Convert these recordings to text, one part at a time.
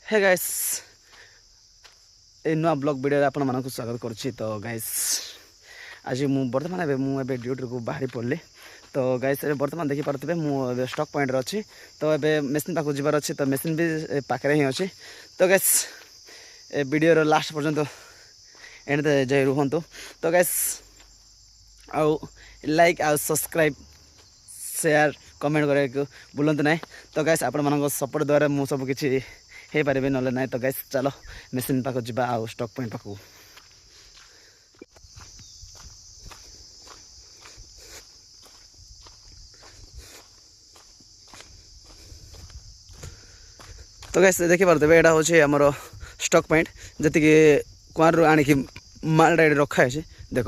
Hey guys ए नुआ blog video आपण मानक स्वागत करुच्ची। तो गाइस आज बर्तमान मुझे ड्यूटी को बाहरी पड़ली। तो गाइस बर्तमान देखी पारे मुझे स्टॉक पॉइंट अच्छी। तो ये मेसीन पाक जबार अच्छी। तो मेसीन भी पाखे ही अच्छी। तो गाइस ए वीडियो लास्ट पर्यंत एंड जाए रुहतु। तो गाइस आउ लाइक आउ सब्सक्राइब शेयर कमेंट करने भूलु ना। तो गाइस आपण मान सपोर्ट द्वारा मु सब किसी हो पारे ना ना। तो गाइस चलो मेसीन पाक जा आउ स्टॉक पॉइंट पाक। तो गाइस देखी पारे यहाँ हूँ आमर स्टॉक पॉइंट जी कुआर आणिक मालटा ये रखाई है। देख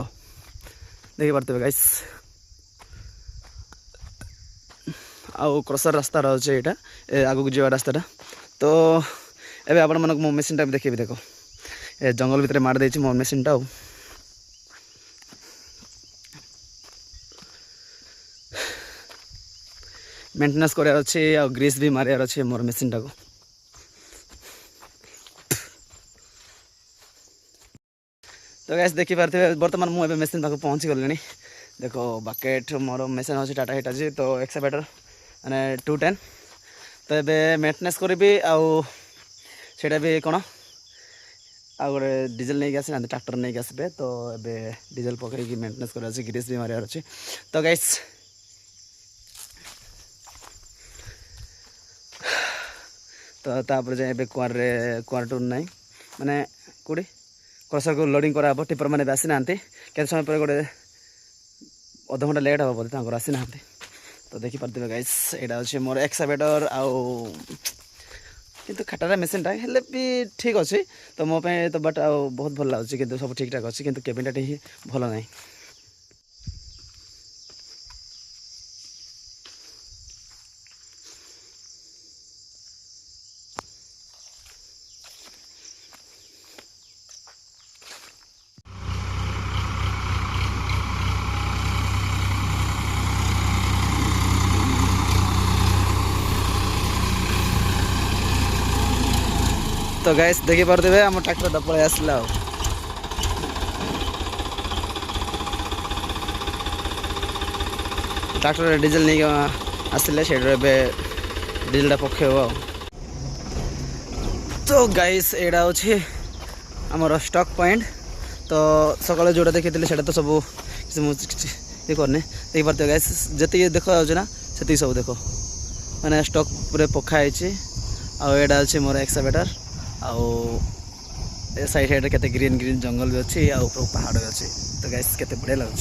देखी पारे गाइस आउ क्रसर रास्ता रही है यहाँ आगू जावा रास्ता। तो एबे आपण मानक मो मेसीन टाइम देखिए। देखो ए जंगल भितर मार देछि मो मेसीन टा। मेंटेनेंस करार अच्छे आ ग्रीस भी मारियार अच्छे मोर मेसीन टा को। तो गैस देखी पारे बर्तमान मुझे मेसीन पाक पहुँची गली। देखो बाकेट मोर मेसीन अच्छे टाटा हिटाची। तो एक्सकावेटर माने 210। तो ये मेंटेनेंस करी आउ सेटा भी कौन आ गए डीजेल नहीं आसी ट्रैक्टर नहीं आसबे। तो ये डीजेल पकई मेंटेनेंस कर ग्रीस भी मारियार अच्छे। तो गाइस तो तापर जाए कुआर टूर ना माने कौटी क्रसर को लोडिंग कराब। टिपर मैंने आसी ना के समय पर गोटे अध घंटा लेट हे बोलते आसी ना। तो देखी पारे गाइस यहाँ अच्छे मोर एक्सकावेटर आउ किंतु खाटार मेसीन टा हेले भी ठीक अच्छे। तो मो तो बट आ बहुत भल लगे कि सब ठीक ठाक अच्छे किंतु केबिन टा ही भल ना। तो गाइस देखी पारे आम ट्रैक्टर पलि आसला। ट्रैक्टर डीजेल नहीं आसिले से डीजेल पकेब। तो गाइस यहाँ हूँ आमर स्टॉक पॉइंट। तो सकाल जोटा देखी से तो सब ये करने देखी पारे गाइस जी देखा ना से सब देख मैंने स्टॉक पूरे पखाई। आड़ा अच्छे मोर एक्सकावेटर आउ साइड साइड के ग्रीन ग्रीन जंगल भी अच्छी आ पहाड़ भी अच्छी। तो गाइस केते बढ़िया लगुच।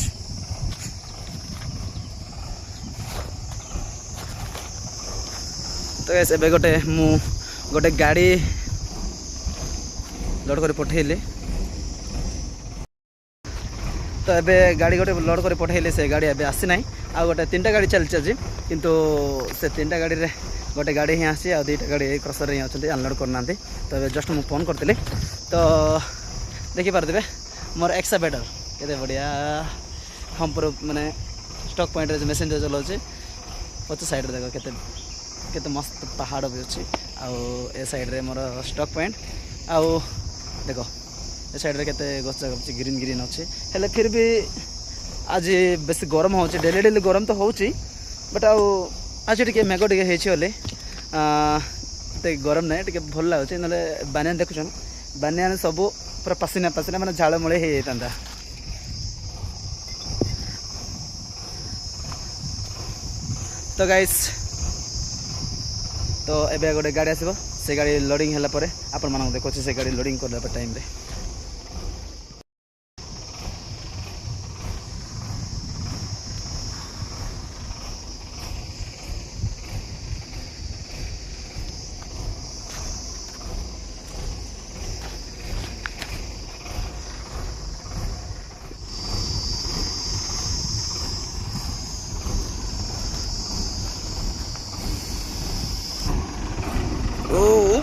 तो गाइस एबे गोटे गाड़ी लोड कर पठेली। तो एबे गाड़ी गोटे लोड कर पठेली से गाड़ी एबे आसी ना। आ गोटे 3टा गाड़ी चलती किंतु से 3टा गाड़ी रे गोटे गाड़ी ही आसी आ 2टा गाड़ी क्रसर ही अच्छे अनलोड करना। तो जस्ट मुझे फोन करी। तो देखी पारे मोर एक्सकावेटर केते बढ़िया हम पूरा माने स्टॉक पॉइंट रे मेसीन जो चलाऊे पछ साइड रे देखो केते मस्त पहाड़ भी अच्छी। आउ ए साइड रे मोर स्टॉक पॉइंट आउ देखो ए साइड रे केते गछ गछ ग्रीन ग्रीन अच्छे। हेले फिर भी आज बेस गरम हो डेली डेली गरम तो हो बट आउ आज टे मेघ टे होले गरम ना टे भल लगे ना। बानियान देखुन बानियान सब पूरा पसीना पसीना मैंने झाड़ मले हो जाता। तो गाइस तो एबे गोटे गाड़ी आसो से गाड़ी लोडिंग है आपण मानक देखो से गाड़ी लोडिंग कर टाइम रे। Oh